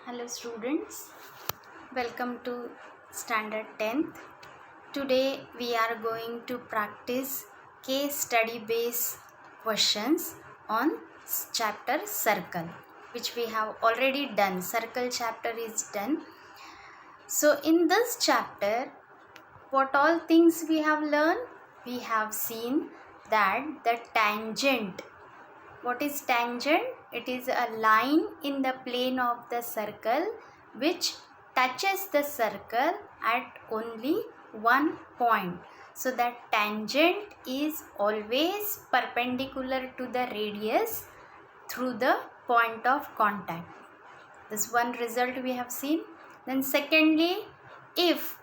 Hello students, welcome to standard 10th. Today we are going to practice case study based questions on chapter circle, which we have already done. Circle chapter is done. So in this chapter, what all things we have learned? We have seen that the tangent. What is tangent? It is a line in the plane of the circle which touches the circle at only one point. So that tangent is always perpendicular to the radius through the point of contact. This one result we have seen. Then secondly, if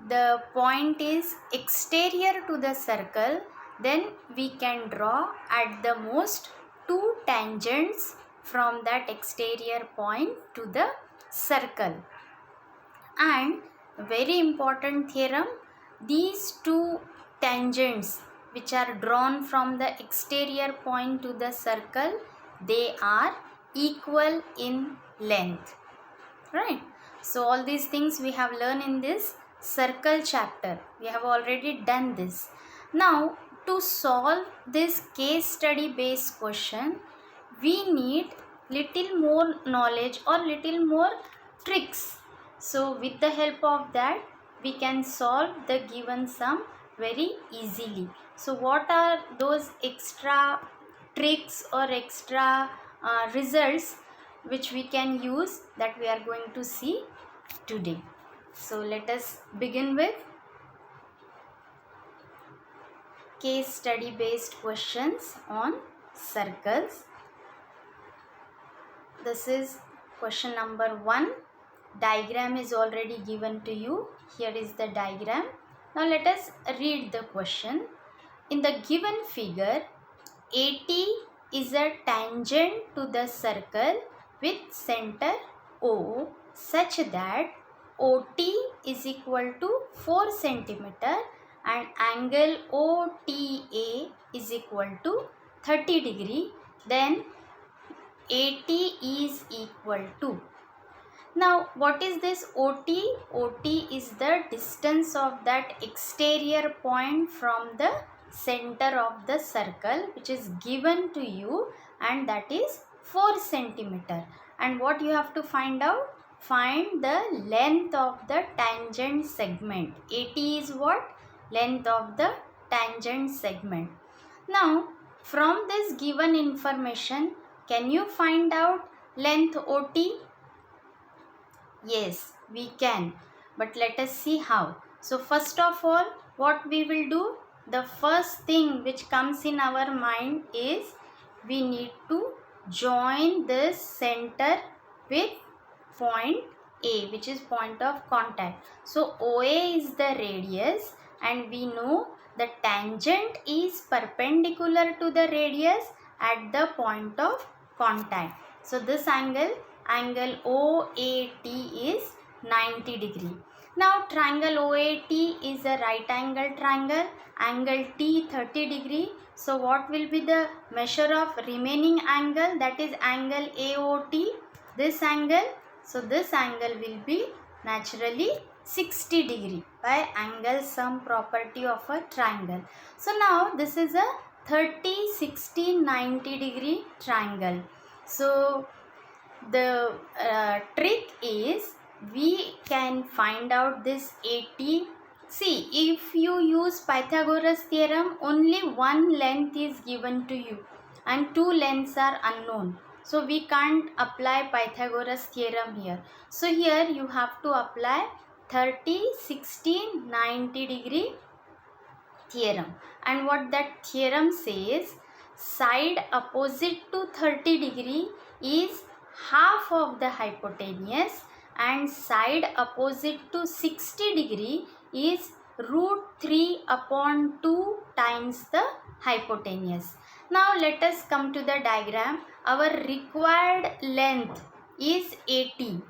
the point is exterior to the circle, then we can draw at the most two tangents from that exterior point to the circle. And very important theorem, these two tangents which are drawn from the exterior point to the circle, they are equal in length, right? So all these things we have learned in this circle chapter. We have already done this. Now to solve this case study based question, we need little more knowledge or little more tricks. So with the help of that, we can solve the given sum very easily. So what are those extra tricks or extra results which we can use, that we are going to see today. So let us begin with case study based questions on circles. This is question number 1. Diagram is already given to you. Here is the diagram. Now let us read the question. In the given figure, AT is a tangent to the circle with center O such that OT is equal to 4 cm and angle OTA is equal to 30 degree, then AT is equal to. Now what is this OT? OT is the distance of that exterior point from the center of the circle which is given to you, and that is 4 cm. And what you have to find out? Find the length of the tangent segment. AT is what? Length of the tangent segment. Now from this given information, can you find out length OT? Yes, we can. But let us see how. So first of all, what we will do? The first thing which comes in our mind is we need to join this center with point A, which is point of contact. So OA is the radius, and we know the tangent is perpendicular to the radius at the point of contact. So this angle OAT is 90 degree. Now triangle OAT is a right angle triangle, angle T 30 degree. So what will be the measure of remaining angle? That is angle AOT, this angle. So this angle will be naturally 60 degree by angle sum property of a triangle. So now this is a 30, 60, 90 degree triangle. So the trick is we can find out this AT. See, if you use Pythagoras theorem, only one length is given to you and two lengths are unknown. So we can't apply Pythagoras theorem here. So here you have to apply 30, 60, 90 degree theorem. And what that theorem says, side opposite to 30 degree is half of the hypotenuse and side opposite to 60 degree is root 3 upon 2 times the hypotenuse. Now let us come to the diagram. Our required length is AT,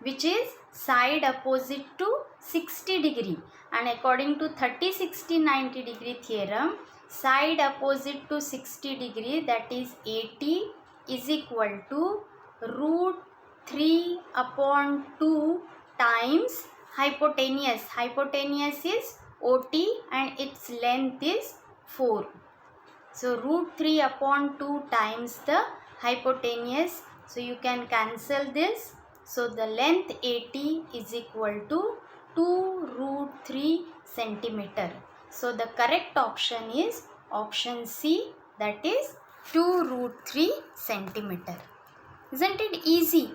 which is side opposite to 60 degree, and according to 30, 60, 90 degree theorem, side opposite to 60 degree, that is AT, is equal to root 3 upon 2 times hypotenuse. Hypotenuse is OT and its length is 4. So root 3 upon 2 times the hypotenuse. So you can cancel this. So the length AT is equal to 2 root 3 centimeter. So the correct option is option C, that is 2 root 3 centimeter. Isn't it easy?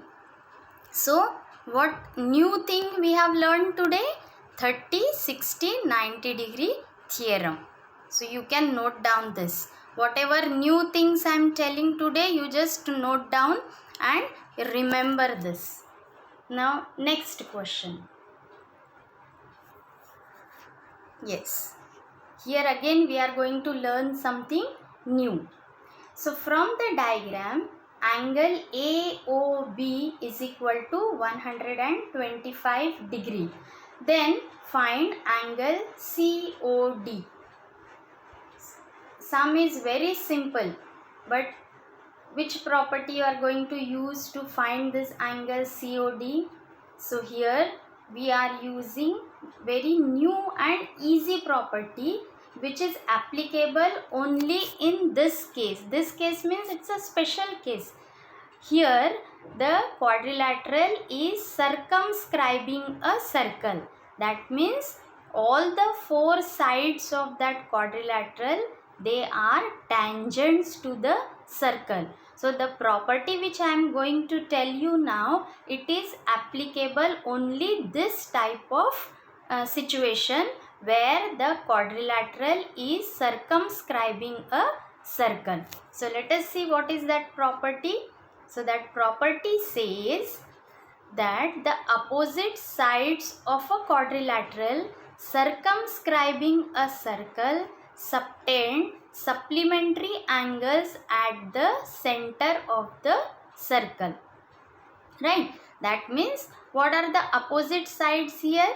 So what new thing we have learned today? 30, 60, 90 degree theorem. So you can note down this. Whatever new things I am telling today, you just note down and remember this. Now next question. Yes. Here again we are going to learn something new. So from the diagram, angle AOB is equal to 125 degree. Then find angle COD. Sum is very simple, but which property you are going to use to find this angle COD? So here we are using very new and easy property which is applicable only in this case. This case means it's a special case. Here the quadrilateral is circumscribing a circle. That means all the 4 sides of that quadrilateral, they are tangents to the circle. So the property which I am going to tell you now, it is applicable only this type of situation where the quadrilateral is circumscribing a circle. So let us see what is that property. So that property says that the opposite sides of a quadrilateral circumscribing a circle subtend supplementary angles at the center of the circle. Right? That means what are the opposite sides here?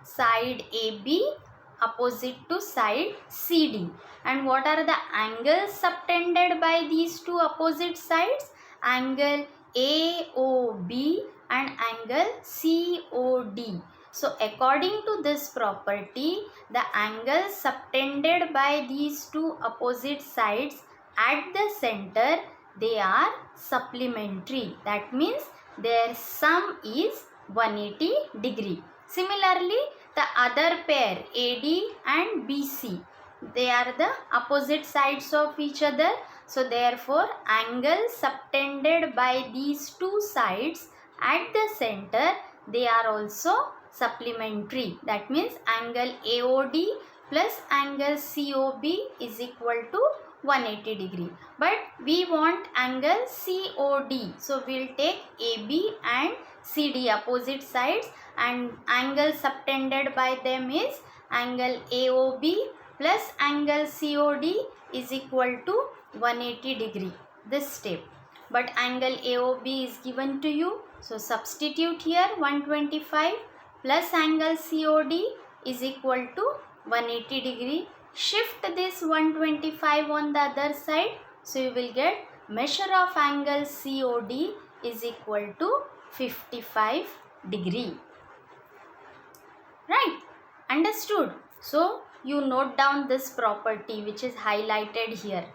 Side AB opposite to side CD. And what are the angles subtended by these two opposite sides? Angle AOB and angle COD. So according to this property, the angles subtended by these two opposite sides at the center, they are supplementary. That means their sum is 180 degree. Similarly, the other pair AD and BC, they are the opposite sides of each other. So therefore, angles subtended by these two sides at the center, they are also supplementary. That means angle AOD plus angle COB is equal to 180 degree. But we want angle COD. So we will take AB and CD opposite sides, and angle subtended by them is angle AOB plus angle COD is equal to 180 degree. This step. But angle AOB is given to you. So substitute here 125 plus angle COD is equal to 180 degree. Shift this 125 on the other side. So you will get measure of angle COD is equal to 55 degree. Right? Understood? So you note down this property which is highlighted here.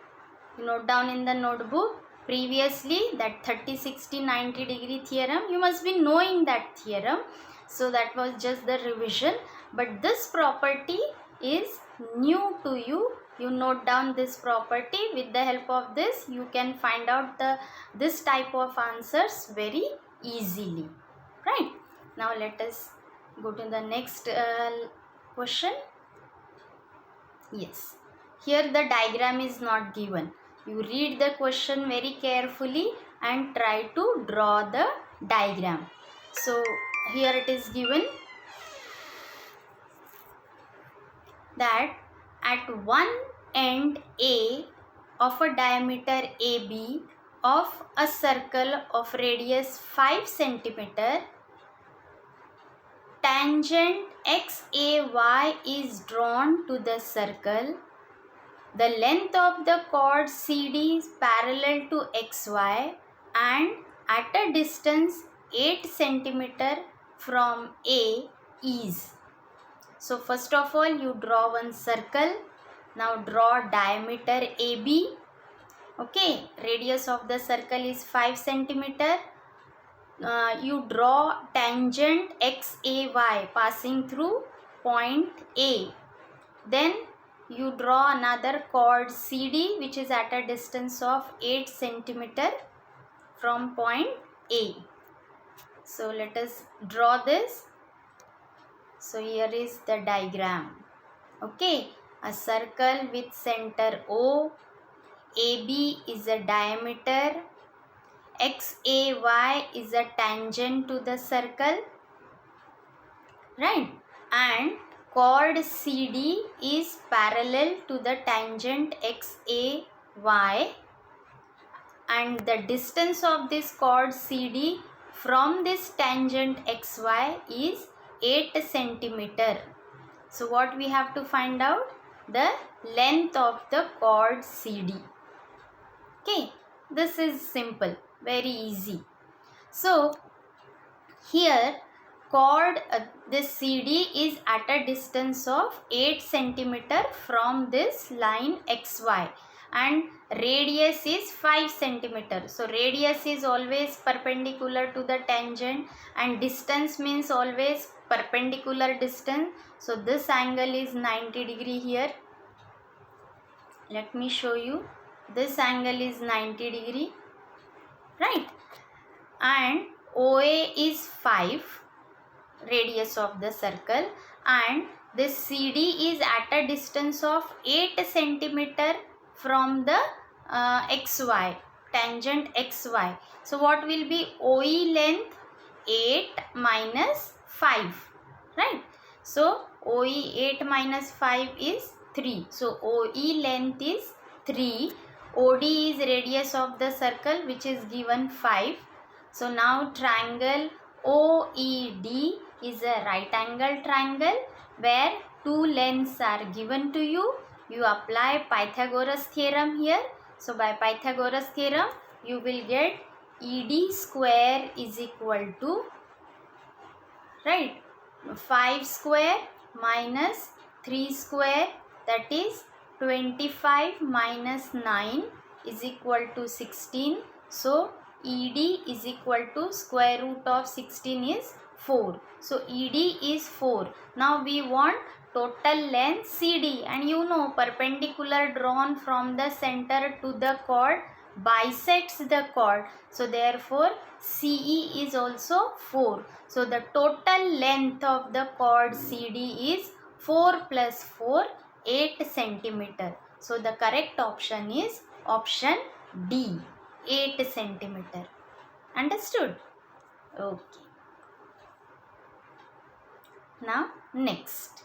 You note down in the notebook. Previously that 30, 60, 90 degree theorem, you must be knowing that theorem. So that was just the revision. But this property is new to you. You note down this property. With the help of this, you can find out this type of answers very easily. Right? Now let us go to the next question. Yes. Here the diagram is not given. You read the question very carefully and try to draw the diagram. So here it is given that at one end A of a diameter AB of a circle of radius 5 cm, tangent XAY is drawn to the circle. The length of the chord CD is parallel to XY, and at a distance 8 centimeter from A is? So first of all you draw one circle. Now draw diameter AB. Okay, radius of the circle is 5 centimeter. You draw tangent XAY passing through point A. Then you draw another chord CD which is at a distance of 8 centimeter from point A. So let us draw this. So here is the diagram. Okay, a circle with center O, AB is a diameter, XAY is a tangent to the circle, right? And chord CD is parallel to the tangent XAY, and the distance of this chord CD from this tangent XY is 8 centimeter. So what we have to find out? The length of the chord CD. Okay, this is simple, very easy. So here chord this CD is at a distance of 8 centimeter from this line XY, and radius is 5 centimeter. So radius is always perpendicular to the tangent, and distance means always perpendicular distance. So this angle is 90 degree here. Let me show you. This angle is 90 degree, right? And OA is 5, radius of the circle, and this CD is at a distance of 8 centimeter from the XY, tangent XY. So what will be OE length? 8 minus 5, right? So OE 8 minus 5 is 3. So OE length is 3. OD is radius of the circle which is given 5. So now triangle OED is a right angle triangle where two lengths are given to you. You apply Pythagoras theorem here. So by Pythagoras theorem you will get ED square is equal to, right, 5 square minus 3 square, that is 25 minus 9 is equal to 16. So ED is equal to square root of 16 is 4. So ED is 4. Now we want total length CD, and you know perpendicular drawn from the center to the chord bisects the chord. So therefore CE is also 4. So the total length of the chord CD is 4 plus 4, 8 centimeter. So the correct option is option D, 8 centimeter. Understood? Okay. Now next.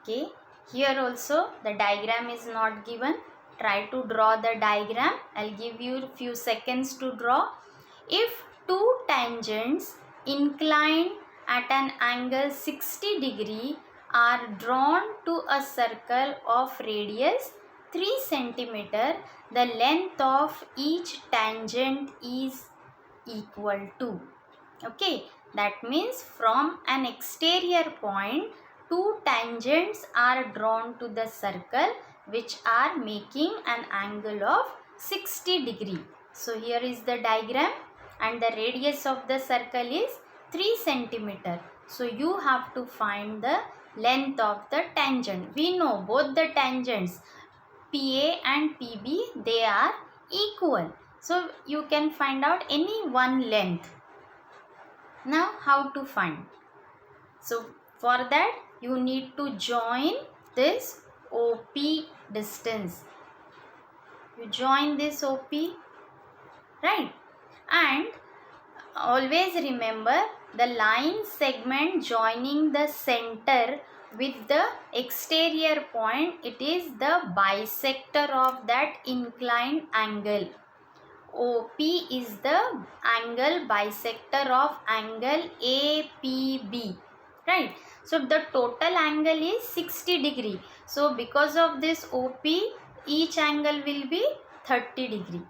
Okay, here also the diagram is not given. Try to draw the diagram. I'll give you a few seconds to draw. If two tangents inclined at an angle 60 degree are drawn to a circle of radius 3 centimeter, the length of each tangent is equal to. Okay, that means from an exterior point, two tangents are drawn to the circle which are making an angle of 60 degree. So here is the diagram, and the radius of the circle is 3 centimeter. So you have to find the length of the tangent. We know both the tangents PA and PB, they are equal. So you can find out any one length. Now how to find? So for that you need to join this OP distance. You join this OP, right? And always remember the line segment joining the center with the exterior point, it is the bisector of that inclined angle. OP is the angle bisector of angle APB, right? So the total angle is 60 degree. So because of this OP, each angle will be 30 degree,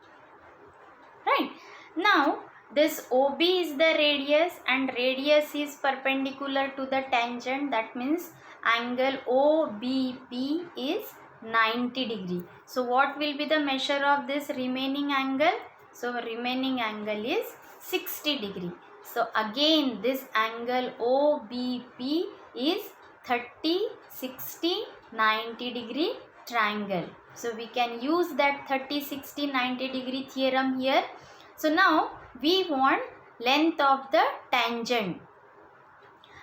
right? Now this OB is the radius and radius is perpendicular to the tangent. That means angle OBP is 90 degree. So what will be the measure of this remaining angle? So remaining angle is 60 degree. So again this angle OBP is 30, 60, 90 degree triangle. So we can use that 30, 60, 90 degree theorem here. So now we want length of the tangent,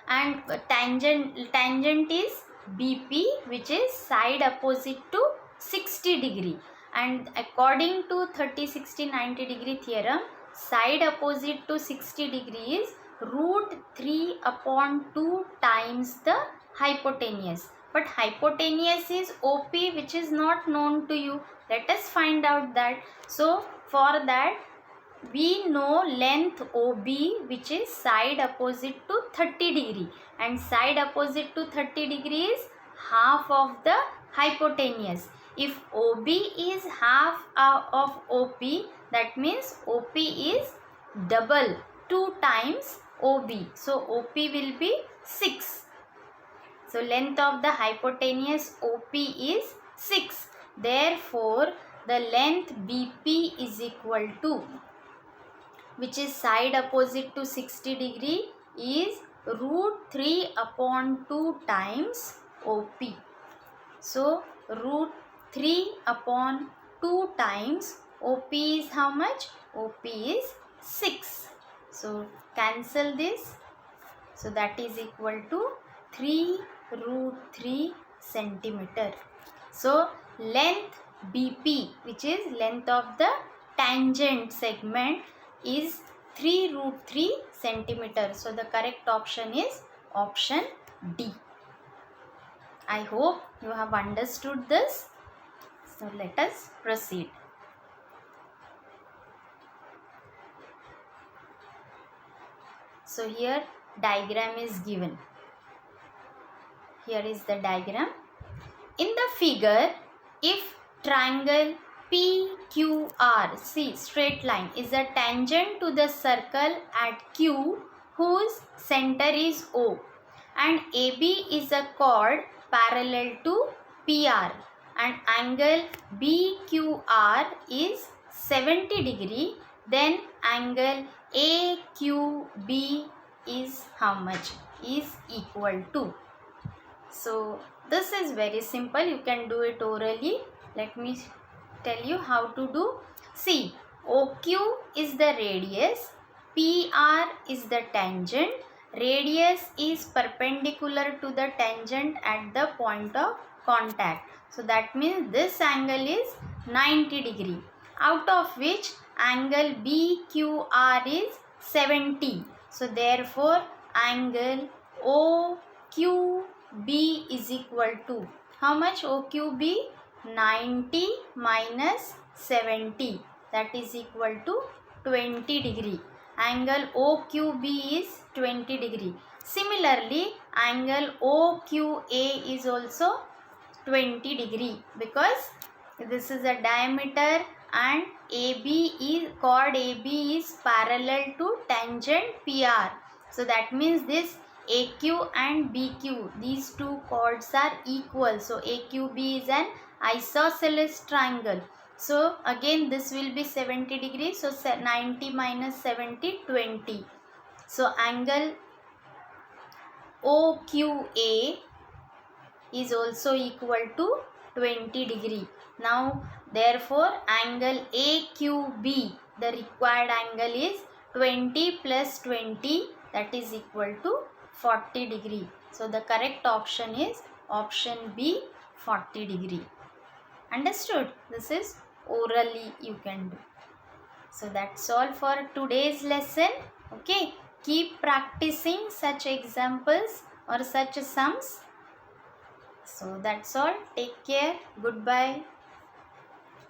and tangent is BP, which is side opposite to 60 degree, and according to 30, 60, 90 degree theorem, side opposite to 60 degree is root 3 upon 2 times the hypotenuse. But hypotenuse is OP, which is not known to you. Let us find out that. So for that we know length OB, which is side opposite to 30 degree, and side opposite to 30 degree is half of the hypotenuse. If OB is half of OP, that means OP is double, 2 times OB. So OP will be 6. So length of the hypotenuse OP is 6. Therefore the length BP is equal to, which is side opposite to 60 degree, is root 3 upon 2 times OP. So root 3 upon 2 times OP is how much? OP is 6. So cancel this. So that is equal to 3 root 3 centimeter. So length BP, which is length of the tangent segment, is 3 root 3 centimeter. So the correct option is option D. I hope you have understood this. So let us proceed. So here diagram is given. Here is the diagram. In the figure, if triangle PQR, see straight line, is a tangent to the circle at Q whose center is O, and AB is a chord parallel to PR, and angle BQR is 70 degree, then angle AQB is how much? Is equal to. So this is very simple. You can do it orally. Let me tell you how to do. See, OQ is the radius, PR is the tangent, radius is perpendicular to the tangent at the point of contact. So that means this angle is 90 degree, out of which angle BQR is 70. So therefore angle OQB is equal to how much? OQB 90 minus 70, that is equal to 20 degree. Angle OQB is 20 degree. Similarly, angle OQA is also 20 degree, because this is a diameter and AB is, chord AB is parallel to tangent PR. So that means this AQ and BQ, these two chords are equal. So AQB is an isosceles triangle. So again this will be 70 degrees. So 90 minus 70, 20. So angle OQA is also equal to 20 degree. Now therefore angle AQB, the required angle is 20 plus 20, that is equal to 40 degree. So the correct option is option B, 40 degree. Understood? This is orally you can do. So that's all for today's lesson. Okay, keep practicing such examples or such sums. So that's all. Take care. Goodbye.